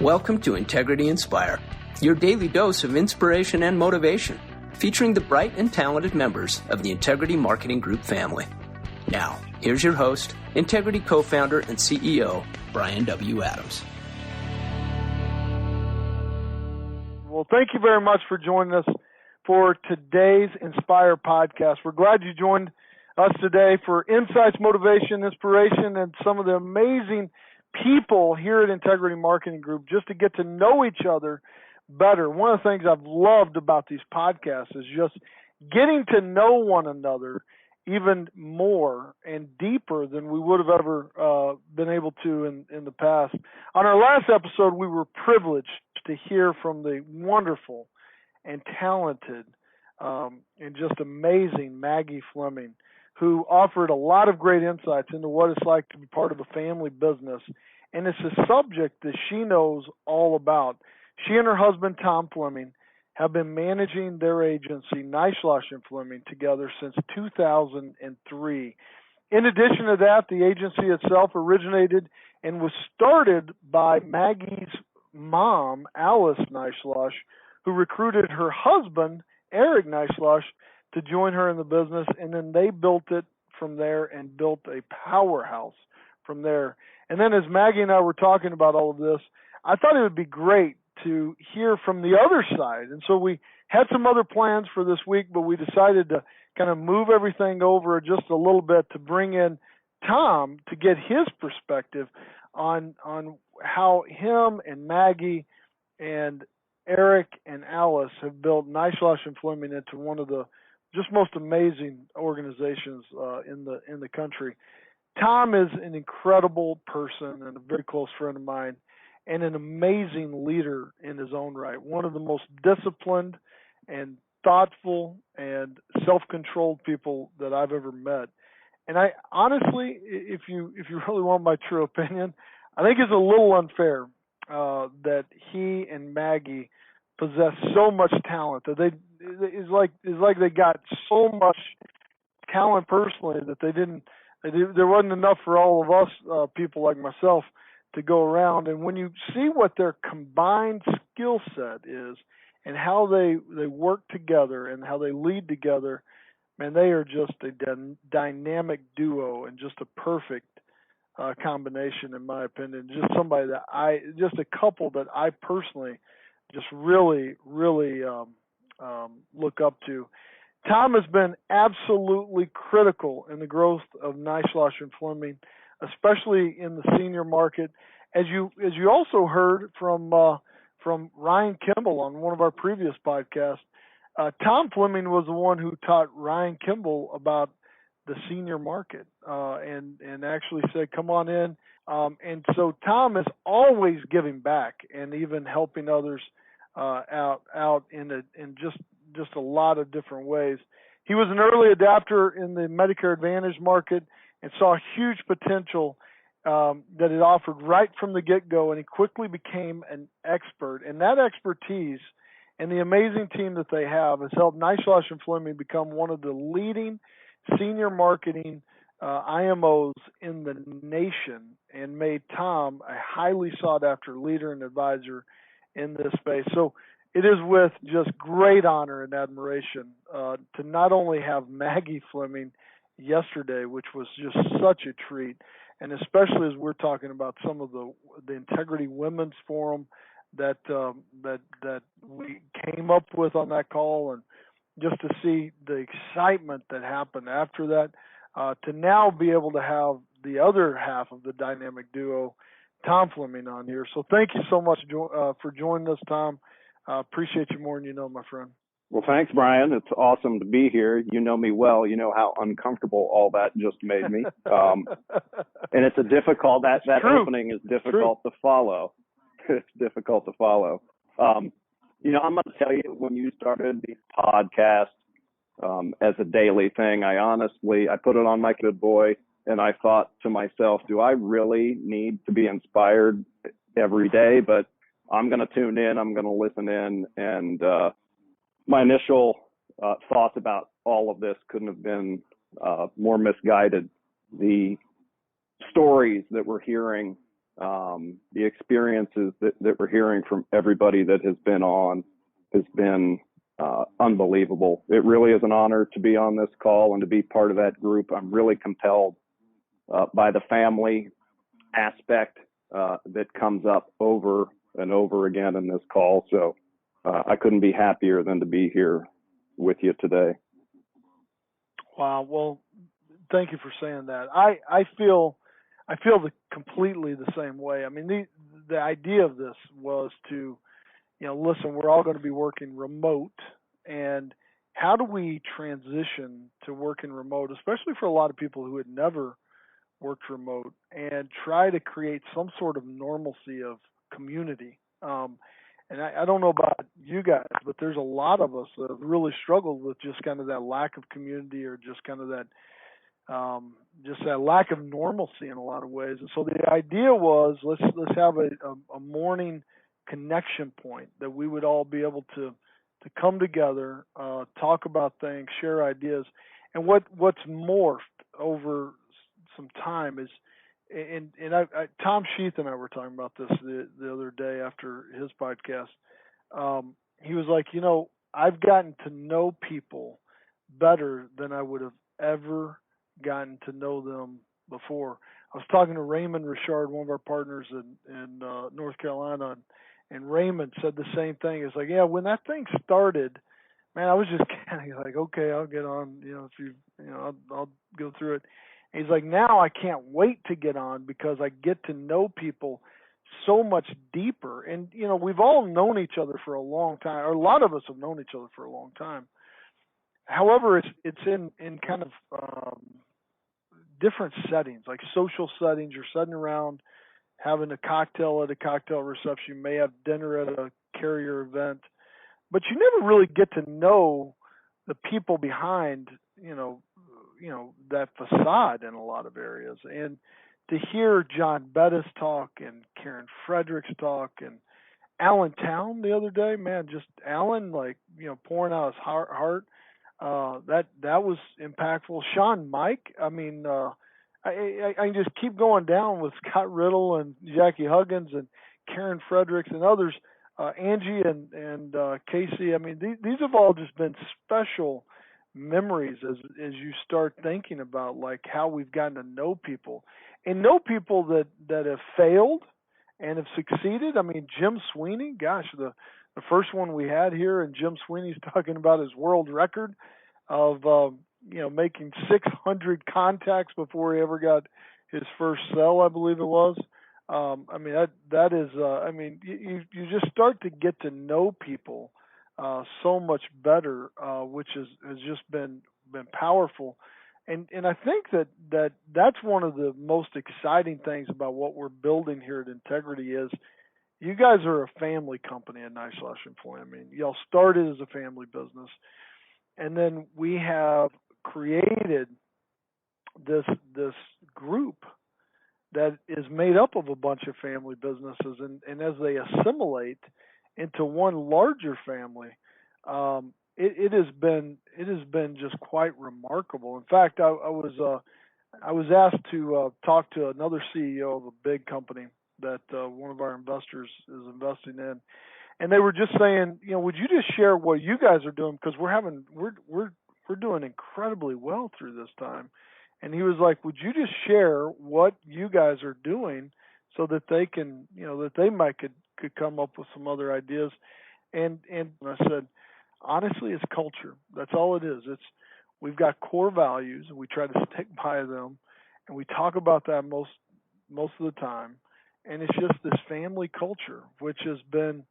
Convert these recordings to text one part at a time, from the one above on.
Welcome to Integrity Inspire, your daily dose of inspiration and motivation, featuring the bright and talented members of the Integrity Marketing Group family. Now, here's your host, Integrity co-founder and CEO, Bryan W. Adams. Well, thank you very much for joining us for today's Inspire podcast. We're glad you joined us today for insights, motivation, inspiration, and some of the amazing people here at Integrity Marketing Group just to get to know each other better. One of the things I've loved about these podcasts is just getting to know one another even more and deeper than we would have ever been able to in the past. On our last episode, we were privileged to hear from the wonderful and talented and just amazing Maggie Fleming, who offered a lot of great insights into what it's like to be part of a family business. And it's a subject that she knows all about. She and her husband, Tom Fleming, have been managing their agency, Neishloss and Fleming, together since 2003. In addition to that, the agency itself originated and was started by Maggie's mom, Alice Neishloss, who recruited her husband, Eric Neishloss, to join her in the business, and then they built it from there and built a powerhouse from there. And then as Maggie and I were talking about all of this, I thought it would be great to hear from the other side. And so we had some other plans for this week, but we decided to kind of move everything over just a little bit to bring in Tom to get his perspective on how him and Maggie and Eric and Alice have built Neishloss and Fleming into one of the just most amazing organizations in the country. Tom is an incredible person and a very close friend of mine and an amazing leader in his own right. One of the most disciplined and thoughtful and self-controlled people that I've ever met. And I honestly, if you really want my true opinion, I think it's a little unfair that he and Maggie possess so much talent that it's like they got so much talent personally that there wasn't enough for all of us people like myself to go around. And when you see what their combined skill set is and how they work together and how they lead together, man, they are just a dynamic duo and just a perfect combination, in my opinion. Just a couple that I personally just really, really look up to. Tom has been absolutely critical in the growth of Neishloss and Fleming, especially in the senior market. As you also heard from Ryan Kimball on one of our previous podcasts, Tom Fleming was the one who taught Ryan Kimball about the senior market and actually said, come on in. And so Tom is always giving back and even helping others out in just a lot of different ways. He was an early adapter in the Medicare Advantage market and saw huge potential that it offered right from the get-go, and he quickly became an expert. And that expertise and the amazing team that they have has helped Neishloss and Fleming become one of the leading senior marketing IMOs in the nation and made Tom a highly sought-after leader and advisor in this space. So it is with just great honor and admiration to not only have Maggie Fleming yesterday, which was just such a treat, and especially as we're talking about some of the Integrity Women's Forum that we came up with on that call, and just to see the excitement that happened after that, to now be able to have the other half of the dynamic duo, Tom Fleming, on here. So thank you so much for joining us, Tom. Appreciate you more than you know, my friend. Well, thanks, Bryan. It's awesome to be here. You know me well. You know how uncomfortable all that just made me. And it's that opening is difficult to follow. It's difficult to follow. I'm going to tell you, when you started these podcasts as a daily thing, I put it on my good boy, and I thought to myself, do I really need to be inspired every day? But I'm going to tune in. I'm going to listen in. And my initial thoughts about all of this couldn't have been more misguided. The stories that we're hearing The experiences that we're hearing from everybody that has been on has been unbelievable. It really is an honor to be on this call and to be part of that group. I'm really compelled by the family aspect that comes up over and over again in this call. So I couldn't be happier than to be here with you today. Wow. Well, thank you for saying that. I feel completely the same way. I mean, the idea of this was to, listen, we're all going to be working remote, and how do we transition to working remote, especially for a lot of people who had never worked remote, and try to create some sort of normalcy of community. And I don't know about you guys, but there's a lot of us that have really struggled with just kind of that lack of community, or just kind of that lack of normalcy in a lot of ways. And so the idea was, let's have a morning connection point that we would all be able to come together, talk about things, share ideas. And what's morphed over some time is, and Tom Sheath and I were talking about this the other day after his podcast. He was like, I've gotten to know people better than I would have ever gotten to know them before. I was talking to Raymond Richard, one of our partners in North Carolina, and Raymond said the same thing. It's like, yeah, when that thing started, man, I was just kind of like, okay, I'll get on, I'll go through it. And he's like, now I can't wait to get on, because I get to know people so much deeper. And, we've all known each other for a long time, or a lot of us have known each other for a long time. However, it's in kind of different settings, like social settings. You're sitting around having a cocktail at a cocktail reception. You may have dinner at a carrier event, but you never really get to know the people behind, that facade in a lot of areas. And to hear John Bettis talk and Karen Fredericks talk and Alan Town the other day, man, just Alan, pouring out his heart. That was impactful. Sean Mike, I mean, I can just keep going down with Scott Riddle and Jackie Huggins and Karen Fredericks and others, Angie and Casey. I mean, these have all just been special memories as you start thinking about how we've gotten to know people, and know people that have failed and have succeeded. I mean, Jim Sweeney, gosh, the first one we had here, and Jim Sweeney's talking about his world record of making 600 contacts before he ever got his first sell, I believe it was. I mean, that is I mean, you just start to get to know people so much better, which has just been powerful. And I think that's one of the most exciting things about what we're building here at Integrity is, you guys are a family company at Neishloss and Fleming. Y'all started as a family business, and then we have created this group that is made up of a bunch of family businesses, and as they assimilate into one larger family, it has been just quite remarkable. In fact, I was asked to talk to another CEO of a big company that one of our investors is investing in, and they were just saying, would you just share what you guys are doing, because we're doing incredibly well through this time. And he was like, would you just share what you guys are doing so that they can, that they might could come up with some other ideas. And I said, honestly, it's culture. That's all it is. We've got core values, and we try to stick by them, and we talk about that most of the time. And it's just this family culture, which has been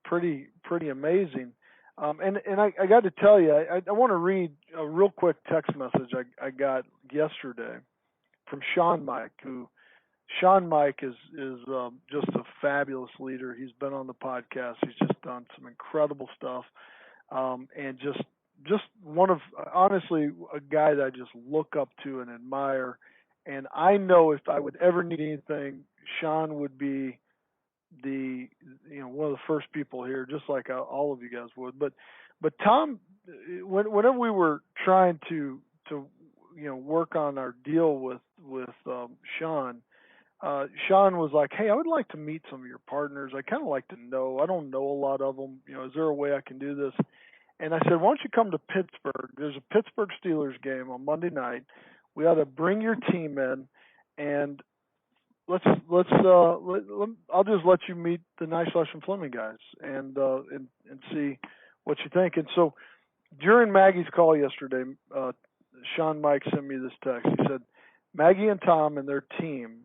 pretty amazing. And I got to tell you, I want to read a real quick text message I got yesterday from Sean Mike, Sean Mike is just a fabulous leader. He's been on the podcast. He's just done some incredible stuff, and just one of, honestly, a guy that I just look up to and admire. And I know if I would ever need anything, Sean would be one of the first people here, just like all of you guys would. But Tom, whenever we were trying to work on our deal with Sean, Sean was like, "Hey, I would like to meet some of your partners. I kind of like to know. I don't know a lot of them. Is there a way I can do this?" And I said, "Why don't you come to Pittsburgh? There's a Pittsburgh Steelers game on Monday night. We ought to bring your team in, and I'll just let you meet the Neishloss and Fleming guys and see what you think." And so during Maggie's call yesterday, Sean Mike sent me this text. He said, "Maggie and Tom and their team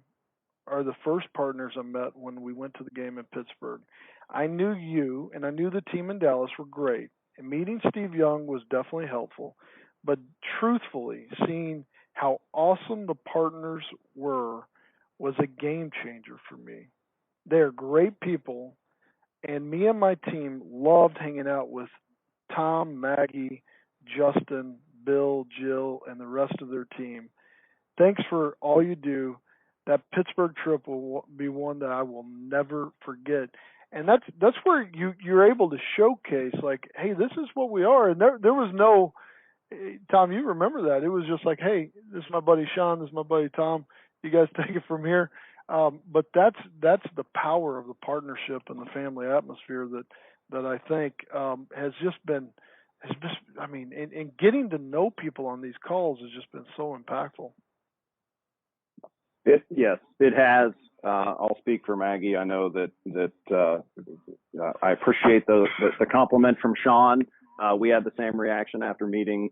are the first partners I met when we went to the game in Pittsburgh. I knew you and I knew the team in Dallas were great. And meeting Steve Young was definitely helpful. But truthfully, seeing how awesome the partners were was a game changer for me. They are great people, and me and my team loved hanging out with Tom, Maggie, Justin, Bill, Jill, and the rest of their team. Thanks for all you do. That Pittsburgh trip will be one that I will never forget." And that's where you're able to showcase, like, hey, this is what we are. And there was no, Tom, you remember that. It was just like, hey, this is my buddy Sean, this is my buddy Tom. You guys take it from here. But that's the power of the partnership and the family atmosphere that I think has been, and getting to know people on these calls has just been so impactful. Yes, it has. I'll speak for Maggie. I know that I appreciate the compliment from Sean. We had the same reaction after meeting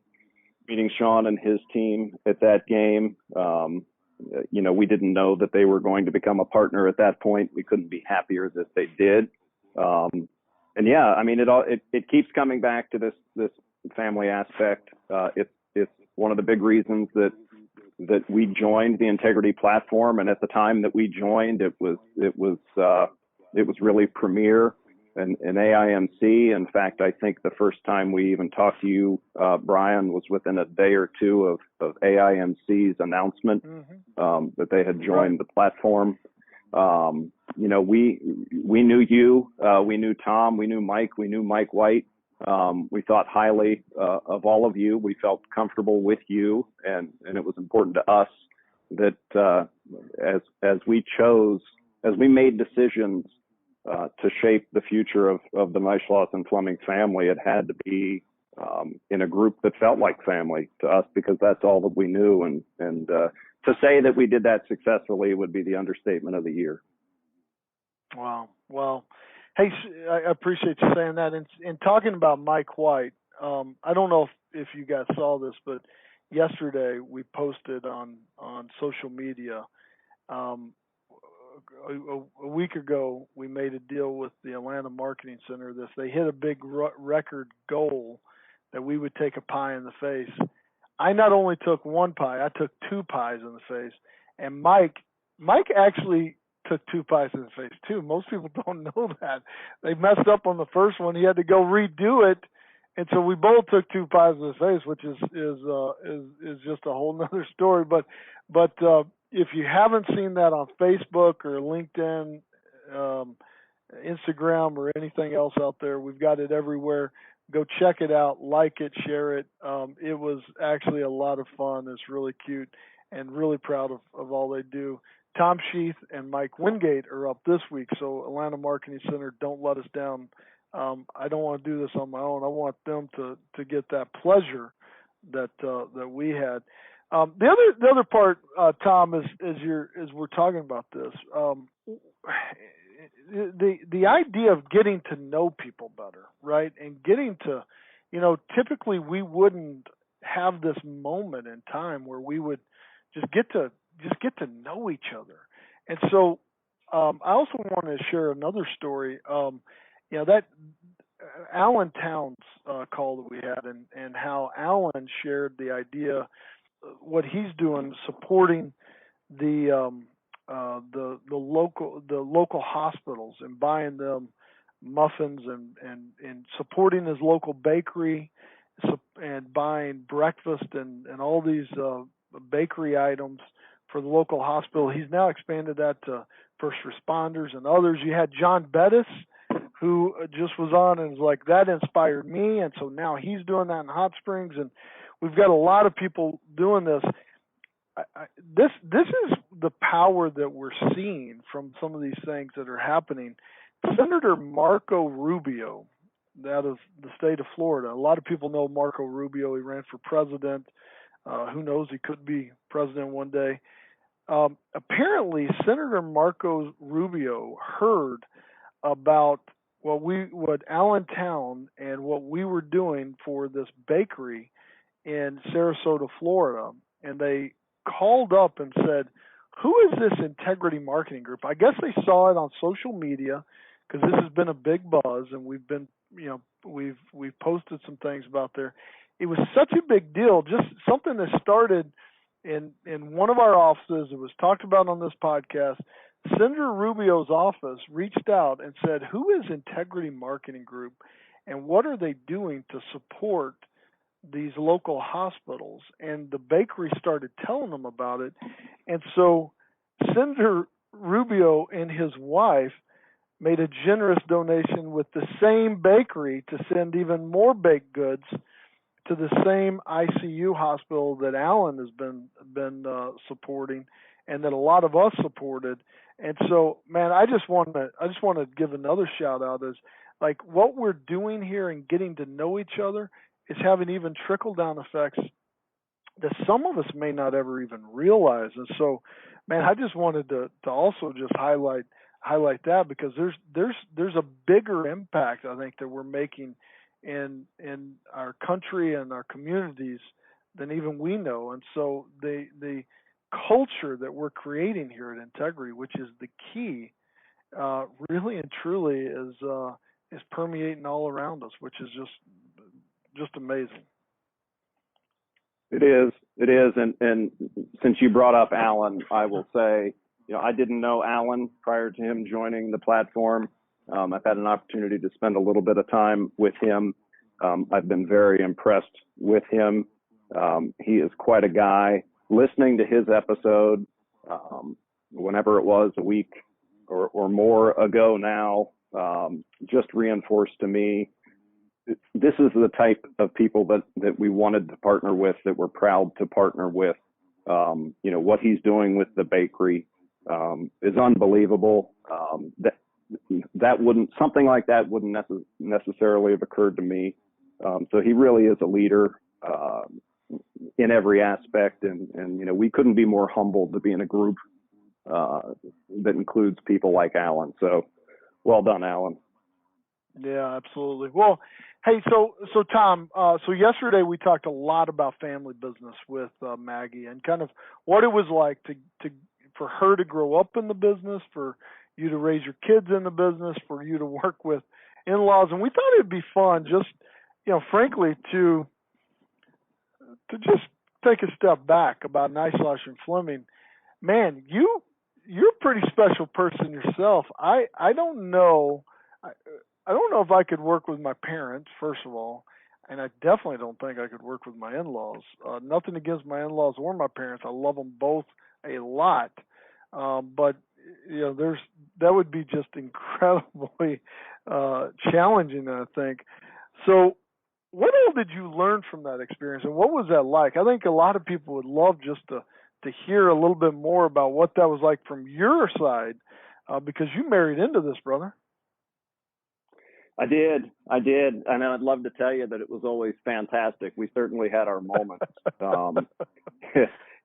Sean and his team at that game. We didn't know that they were going to become a partner at that point. We couldn't be happier that they did. And yeah, I mean, it keeps coming back to this family aspect. It's one of the big reasons that we joined the Integrity platform, and at the time that we joined, it was really premier and AIMC. In fact, I think the first time we even talked to you, Bryan, was within a day or two of AIMC's announcement that they had joined the platform. We knew you, we knew Tom, we knew Mike, White. We thought highly of all of you. We felt comfortable with you, and it was important to us that as we made decisions to shape the future of the Neishloss and Fleming family, it had to be in a group that felt like family to us, because that's all that we knew. And to say that we did that successfully would be the understatement of the year. Wow. Well, hey, I appreciate you saying that. And talking about Mike White, I don't know if you guys saw this, but yesterday we posted on social media. A week ago, we made a deal with the Atlanta Marketing Center. They hit a big record goal that we would take a pie in the face. I not only took one pie, I took two pies in the face. And Mike actually took two pies in the face too. Most people don't know that. They messed up on the first one. He had to go redo it, and so we both took two pies in the face, which is just a whole nother story. But if you haven't seen that on Facebook or LinkedIn, Instagram, or anything else out there, we've got it everywhere. Go check it out, like it, share it. It was actually a lot of fun. It's really cute, and really proud of all they do. Tom Sheath and Mike Wingate are up this week, so Atlanta Marketing Center, don't let us down. I don't want to do this on my own. I want them to get that pleasure that we had. The other part, Tom, is we're talking about this. The idea of getting to know people better, right? And getting to, typically we wouldn't have this moment in time where we would just get to know each other. And so I also want to share another story. That Alan Towns call that we had, and how Alan shared the idea, what he's doing, supporting the local hospitals and buying them muffins and supporting his local bakery and buying breakfast and all these bakery items for the local hospital. He's now expanded that to first responders and others. You had John Bettis, who just was on and was like, that inspired me, and so now he's doing that in Hot Springs, and we've got a lot of people doing this. the power that we're seeing from some of these things that are happening. Senator Marco Rubio, out of the state of Florida. A lot of people know Marco Rubio. He ran for president. Who knows? He could be president one day. Apparently, Senator Marco Rubio heard about what Allentown and what we were doing for this bakery in Sarasota, Florida, and they called up and said, "Who is this Integrity Marketing Group?" I guess they saw it on social media because this has been a big buzz, and we've been, we've posted some things about there. It was such a big deal, just something that started in one of our offices. It was talked about on this podcast. Senator Rubio's office reached out and said, "Who is Integrity Marketing Group, and what are they doing to support these local hospitals?" And the bakery started telling them about it. And so Senator Rubio and his wife made a generous donation with the same bakery to send even more baked goods to the same ICU hospital that Alan has been supporting, and that a lot of us supported. And so, man, I just want to give another shout out, is like what we're doing here and getting to know each other is having even trickle down effects that some of us may not ever even realize. And so, man, I just wanted to also just highlight that, because there's a bigger impact, I think, that we're making in our country and our communities than even we know. And so the culture that we're creating here at Integrity, which is the key, really and truly is permeating all around us, which is just amazing. It is. And since you brought up Alan, I will say, I didn't know Alan prior to him joining the platform. I've had an opportunity to spend a little bit of time with him. I've been very impressed with him. He is quite a guy. Listening to his episode, whenever it was, a week or more ago now, just reinforced to me, this is the type of people that we wanted to partner with, that we're proud to partner with. What he's doing with the bakery is unbelievable. Something like that wouldn't necessarily have occurred to me. So he really is a leader in every aspect, and we couldn't be more humbled to be in a group that includes people like Alan. So well done, Alan. Yeah, absolutely. Well, hey, so Tom, so yesterday we talked a lot about family business with Maggie, and kind of what it was like for her to grow up in the business, for you to raise your kids in the business, for you to work with in-laws. And we thought it'd be fun, just, frankly, to just take a step back about Neishloss and Fleming. Man, you're a pretty special person yourself. I don't know if I could work with my parents, first of all, and I definitely don't think I could work with my in-laws. Nothing against my in-laws or my parents. I love them both a lot. But that would be just incredibly challenging, I think. So what all did you learn from that experience, and what was that like? I think a lot of people would love just to hear a little bit more about what that was like from your side, because you married into this, brother. I did, and I'd love to tell you that it was always fantastic. We certainly had our moments,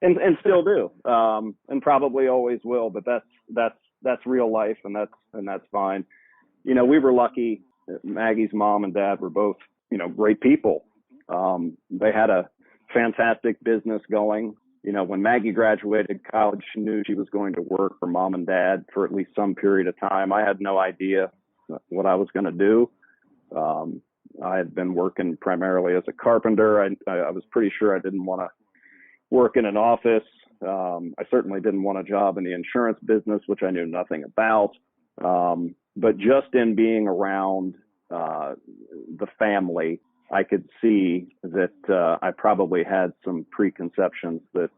and still do, and probably always will. But that's real life, and that's fine. We were lucky. Maggie's mom and dad were both, great people. They had a fantastic business going. When Maggie graduated college, she knew she was going to work for mom and dad for at least some period of time. I had no idea what I was going to do. I had been working primarily as a carpenter. I was pretty sure I didn't want to work in an office. I certainly didn't want a job in the insurance business, which I knew nothing about. But just in being around the family, I could see that I probably had some preconceptions that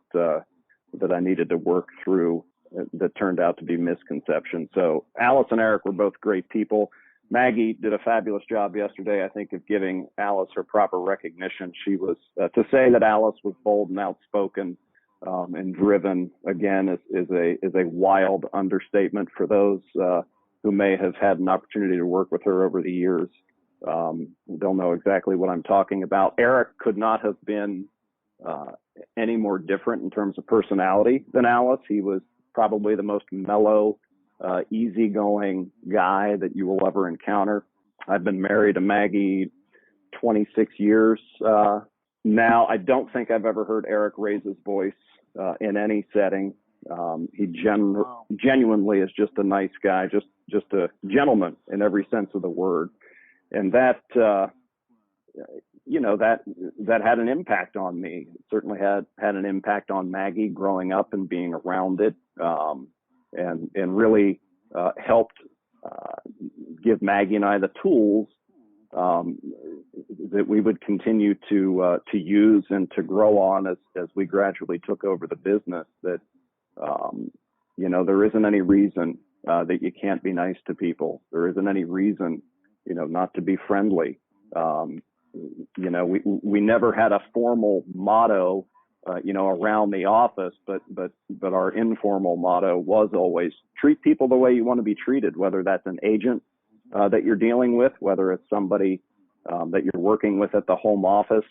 I needed to work through that turned out to be misconceptions. So Alice and Eric were both great people. Maggie did a fabulous job yesterday, I think, of giving Alice her proper recognition. She was, to say that Alice was bold and outspoken and driven, again, is a wild understatement for those who may have had an opportunity to work with her over the years. They'll know exactly what I'm talking about. Eric could not have been any more different in terms of personality than Alice. He was probably the most mellow, easygoing guy that you will ever encounter. I've been married to Maggie 26 years now. I don't think I've ever heard Eric raise his voice in any setting. He genuinely is just a nice guy, just a gentleman in every sense of the word. And that, that had an impact on me. It certainly had an impact on Maggie growing up and being around it, and really helped give Maggie and I the tools that we would continue to use and to grow on as we gradually took over the business. That there isn't any reason that you can't be nice to people. There isn't any reason not to be friendly. We never had a formal motto, around the office, but our informal motto was always treat people the way you want to be treated, whether that's an agent that you're dealing with, whether it's somebody that you're working with at the home office.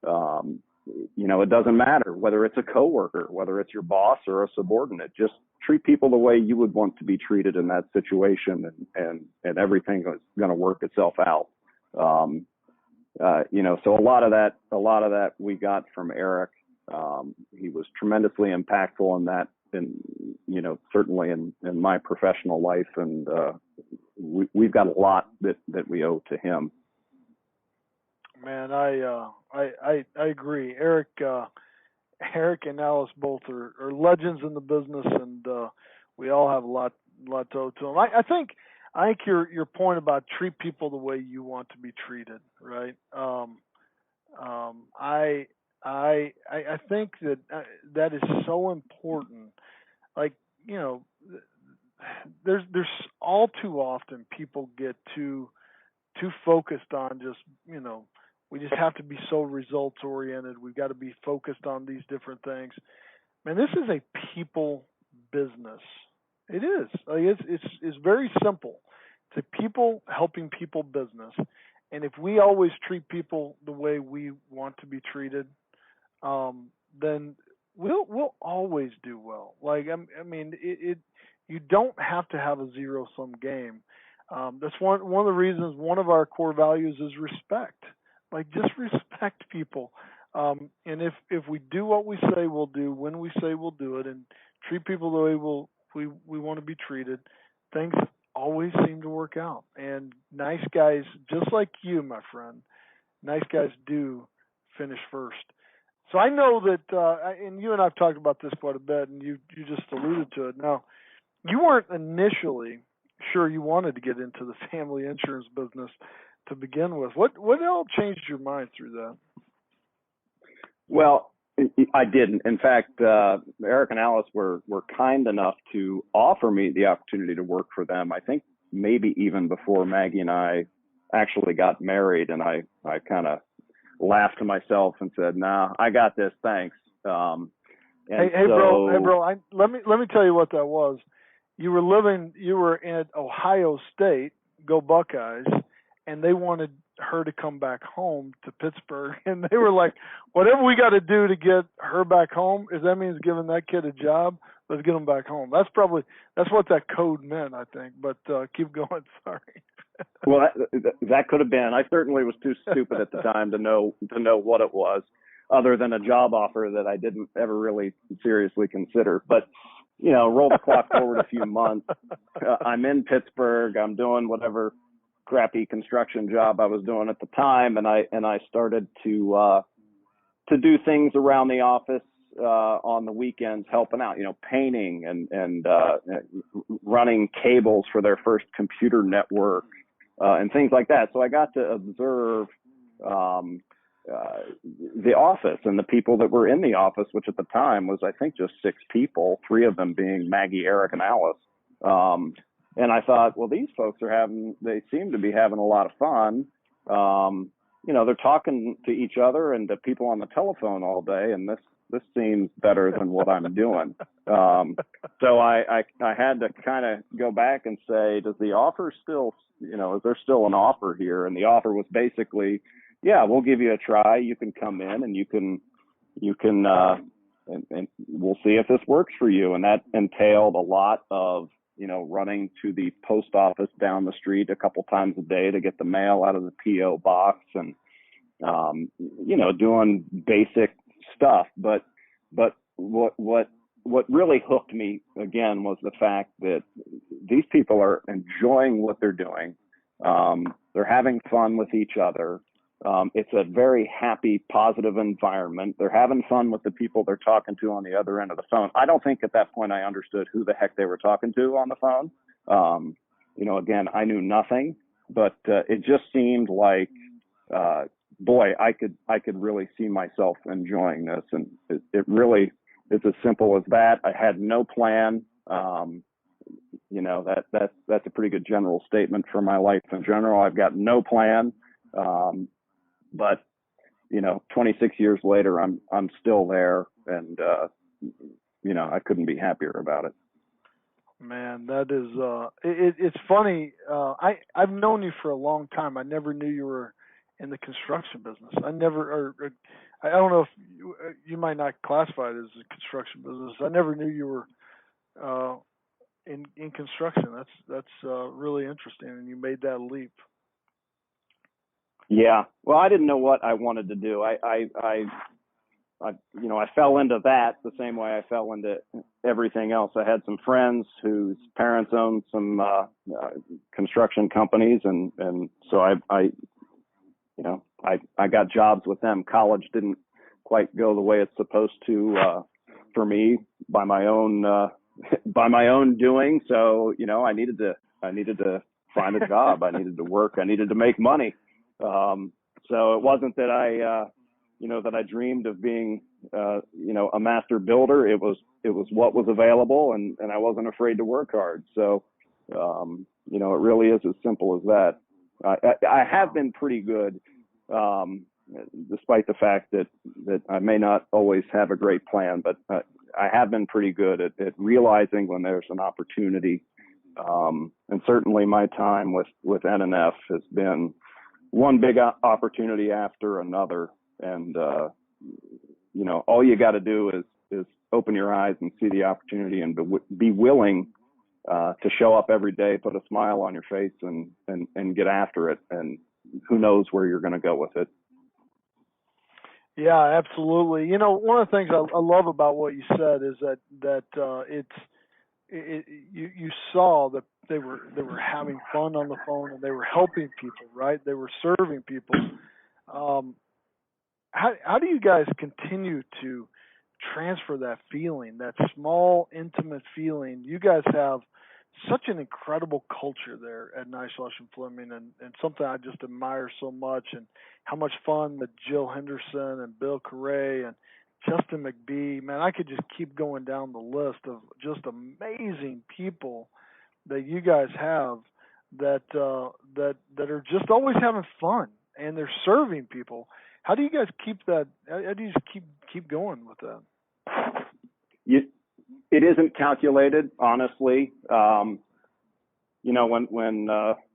It doesn't matter whether it's a coworker, whether it's your boss or a subordinate. Just treat people the way you would want to be treated in that situation, and everything is going to work itself out. So a lot of that we got from Eric. He was tremendously impactful in that, certainly in my professional life, and we've got a lot that we owe to him. Man, I agree. Eric and Alice both are legends in the business, and we all have a lot to owe to them. I think your point about treat people the way you want to be treated, right? I think that is so important. Like, there's all too often people get too focused on just, we just have to be so results oriented. We've got to be focused on these different things. Man, this is a people business. It is. It's very simple. It's a people helping people business. And if we always treat people the way we want to be treated, then we'll always do well. Like, you don't have to have a zero-sum game. That's one of the reasons. One of our core values is respect. Like, just respect people. And if we do what we say we'll do, when we say we'll do it, and treat people the way we want to be treated, things always seem to work out. And nice guys, just like you, my friend, nice guys do finish first. So I know that, and you and I have talked about this quite a bit, and you just alluded to it. Now, you weren't initially sure you wanted to get into the family insurance business to begin with. What all changed your mind through that? Well, I didn't. In fact, Eric and Alice were kind enough to offer me the opportunity to work for them. I think maybe even before Maggie and I actually got married, and I kind of laughed to myself and said, "Nah, I got this, thanks." Hey, bro. Let me tell you what that was. You were at Ohio State, go Buckeyes, and they wanted her to come back home to Pittsburgh, and they were like, whatever we got to do to get her back home, if that means giving that kid a job, let's get him back home. That's what that code meant, I think. But keep going. Sorry. Well, that could have been. I certainly was too stupid at the time to know what it was, other than a job offer that I didn't ever really seriously consider. But roll the clock forward a few months. I'm in Pittsburgh. I'm doing whatever crappy construction job I was doing at the time, and I started to do things around the office on the weekends, helping out, painting and running cables for their first computer network and things like that. So I got to observe the office and the people that were in the office, which at the time was, I think, just 6 people, 3 of them being Maggie, Eric, and Alice. And I thought, well, these folks they seem to be having a lot of fun. They're talking to each other and to people on the telephone all day. And this seems better than what I'm doing. So I had to kind of go back and say, does the offer still, is there still an offer here? And the offer was basically, yeah, we'll give you a try. You can come in and you can, and we'll see if this works for you. And that entailed a lot of, running to the post office down the street a couple times a day to get the mail out of the P.O. box and, doing basic stuff. But what really hooked me again was the fact that these people are enjoying what they're doing. They're having fun with each other. It's a very happy, positive environment. They're having fun with the people they're talking to on the other end of the phone. I don't think at that point I understood who the heck they were talking to on the phone. Again, I knew nothing, but it just seemed like, boy, I could really see myself enjoying this. And it really is as simple as that. I had no plan. That's a pretty good general statement for my life in general. I've got no plan. But 26 years later, I'm still there, and I couldn't be happier about it. Man, that is it's funny. I've known you for a long time. I never knew you were in the construction business. I don't know if you might not classify it as a construction business. I never knew you were in construction. That's really interesting, and you made that leap. Yeah. Well, I didn't know what I wanted to do. I fell into that the same way I fell into everything else. I had some friends whose parents owned some construction companies, and so I got jobs with them. College didn't quite go the way it's supposed to for me by my own doing. So I needed to find a job. I needed to work. I needed to make money. So it wasn't that I dreamed of being, a master builder. It was what was available, and I wasn't afraid to work hard. So, it really is as simple as that. I have been pretty good, despite the fact that I may not always have a great plan, but I have been pretty good at realizing when there's an opportunity. And certainly my time with N&F has been one big opportunity after another. And, all you got to do is open your eyes and see the opportunity and be willing to show up every day, put a smile on your face and get after it. And who knows where you're going to go with it. Yeah, absolutely. One of the things I love about what you said is that you saw that they were having fun on the phone and they were helping people, right? They were serving people. How do you guys continue to transfer that feeling, that small, intimate feeling? You guys have such an incredible culture there at Neishloss and Fleming, and something I just admire so much, and how much fun that Jill Henderson and Bill Correa and Justin McBee, man, I could just keep going down the list of just amazing people that you guys have that are just always having fun and they're serving people. How do you guys keep that? How do you just keep going with that? It isn't calculated, honestly. When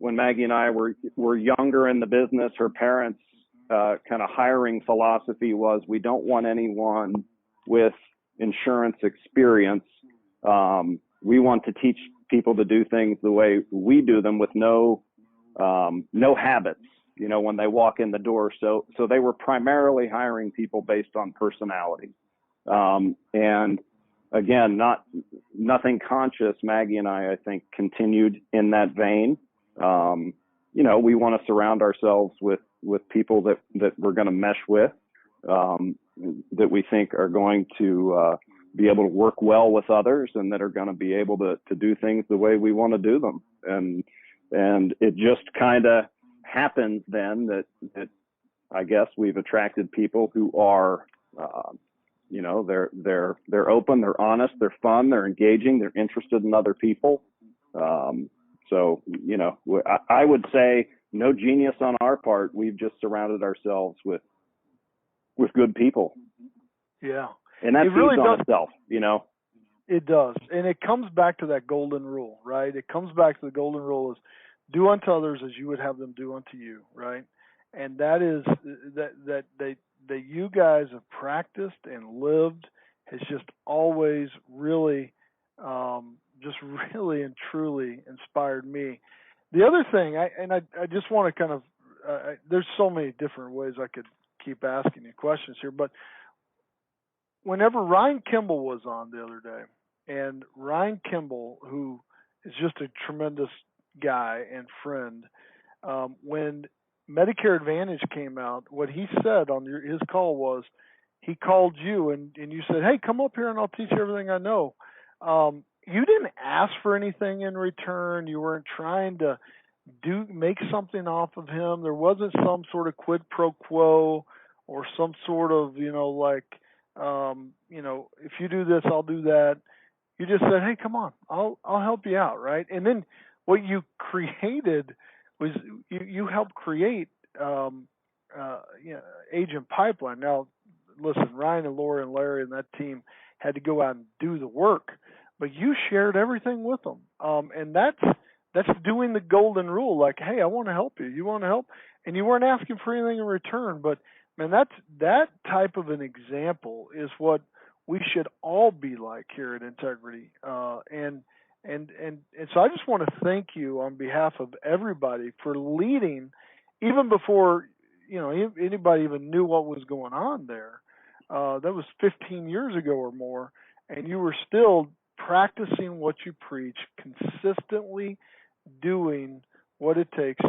Maggie and I were younger in the business, her parents' kind of hiring philosophy was, we don't want anyone with insurance experience. We want to teach people to do things the way we do them, with no habits, when they walk in the door. So they were primarily hiring people based on personality. And again, nothing conscious. Maggie and I think, continued in that vein. We want to surround ourselves with people that we're going to mesh with, that we think are going to be able to work well with others, and that are going to be able to do things the way we want to do them. And it just kind of happens then that I guess we've attracted people who are, they're open, they're honest, they're fun, they're engaging, they're interested in other people. So I would say no genius on our part. We've just surrounded ourselves with good people. Yeah. And that feeds on itself, you know. It does. And it comes back to that golden rule, right? It comes back to the golden rule is do unto others as you would have them do unto you, right? And that is that you guys have practiced and lived has just always really just really and truly inspired me. The other thing, I just want to kind of there's so many different ways I could keep asking you questions here, but whenever Ryan Kimball was on the other day, and Ryan Kimball, who is just a tremendous guy and friend, when Medicare Advantage came out, what he said on his call was, he called you and you said, hey, come up here and I'll teach you everything I know. You didn't ask for anything in return. You weren't trying to make something off of him. There wasn't some sort of quid pro quo or some sort of, if you do this, I'll do that. You just said, hey, come on, I'll help you out, right? And then what you created was you helped create Agent Pipeline. Now, listen, Ryan and Laura and Larry and that team had to go out and do the work, but you shared everything with them. And that's doing the golden rule. Like, hey, I want to help you. You want to help? And you weren't asking for anything in return. But, man, that type of an example is what we should all be like here at Integrity. And so I just want to thank you on behalf of everybody for leading, even before anybody even knew what was going on there. That was 15 years ago or more, and you were still practicing what you preach, consistently doing what it takes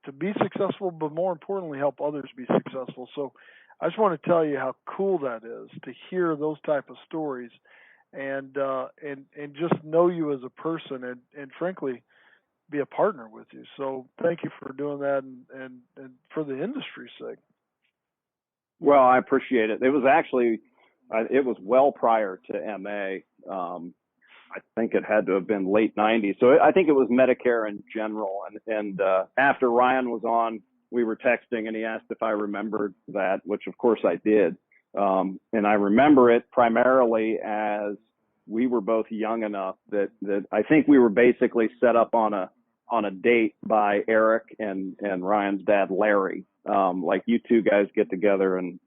to be successful, but more importantly, help others be successful. So I just want to tell you how cool that is to hear those type of stories, and just know you as a person, and frankly, be a partner with you. So thank you for doing that, and for the industry's sake. Well, I appreciate it. It was actually, it was well prior to MA. I think it had to have been late 90s. So I think it was Medicare in general. And after Ryan was on, we were texting and he asked if I remembered that, which of course I did. And I remember it primarily as we were both young enough that I think we were basically set up on a date by Eric and Ryan's dad, Larry. Like, you two guys get together and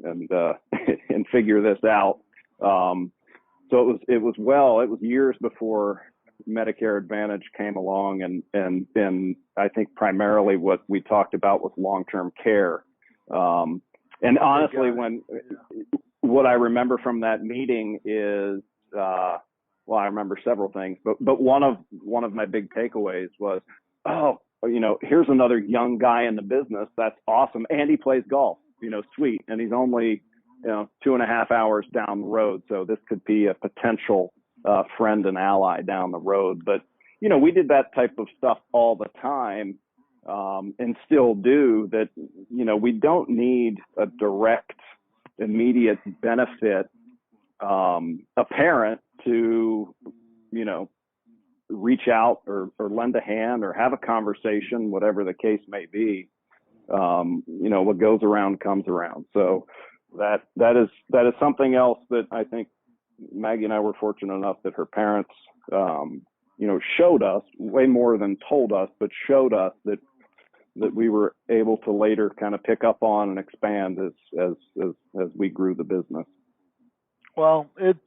and figure this out. So it was years before Medicare Advantage came along, and I think primarily what we talked about was long-term care. And honestly, what I remember from that meeting is, well, I remember several things, but one of my big takeaways was, here's another young guy in the business. That's awesome. And he plays golf, sweet. And he's only, 2.5 hours down the road. So this could be a potential friend and ally down the road. But, we did that type of stuff all the time, and still do that. We don't need a direct, immediate benefit apparent to, reach out or lend a hand or have a conversation, whatever the case may be. What goes around comes around. So that is something else that I think Maggie and I were fortunate enough that her parents, showed us way more than told us, but showed us that we were able to later kind of pick up on and expand as we grew the business. Well, it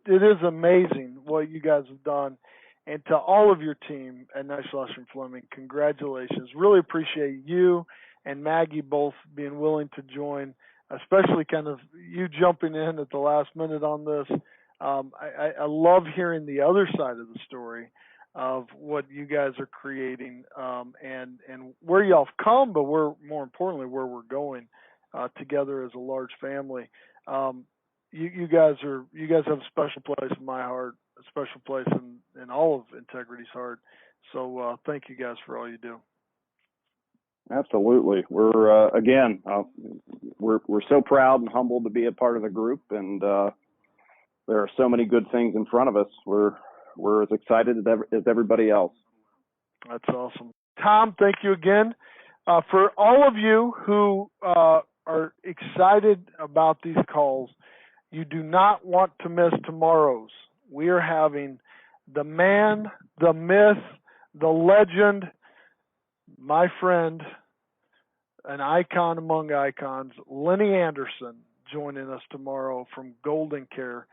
is amazing what you guys have done. And to all of your team at Neishloss and Fleming, congratulations. Really appreciate you and Maggie both being willing to join, especially kind of you jumping in at the last minute on this. I love hearing the other side of the story of what you guys are creating, and where y'all have come, but more importantly, where we're going together as a large family. You guys have a special place in my heart, a special place in all of Integrity's heart. So thank you guys for all you do. We're we're so proud and humbled to be a part of the group, and there are so many good things in front of us. We're as excited as everybody else. That's awesome. Tom, thank you again. For all of you who are excited about these calls, You do not want to miss tomorrow's. We are having the man, the myth, the legend, my friend, an icon among icons, Lenny Anderson, joining us tomorrow from Golden Care.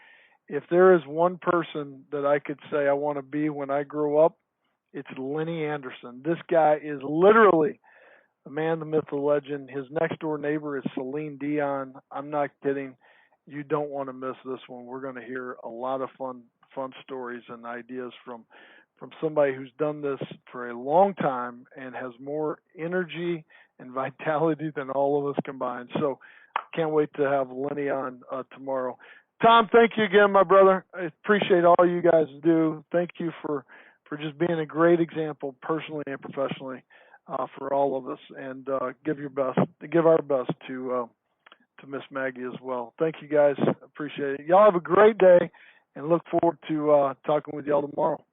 If there is one person that I could say I want to be when I grow up, it's Lenny Anderson. This guy is literally the man, the myth, the legend. His next door neighbor is Celine Dion. I'm not kidding. You don't want to miss this one. We're going to hear a lot of fun stories and ideas from somebody who's done this for a long time and has more energy and vitality than all of us combined. So can't wait to have Lenny on tomorrow. Tom, thank you again, my brother. I appreciate all you guys do. Thank you for just being a great example personally and professionally for all of us, and give our best to Miss Maggie as well. Thank you guys. Appreciate it. Y'all have a great day, and look forward to talking with y'all tomorrow.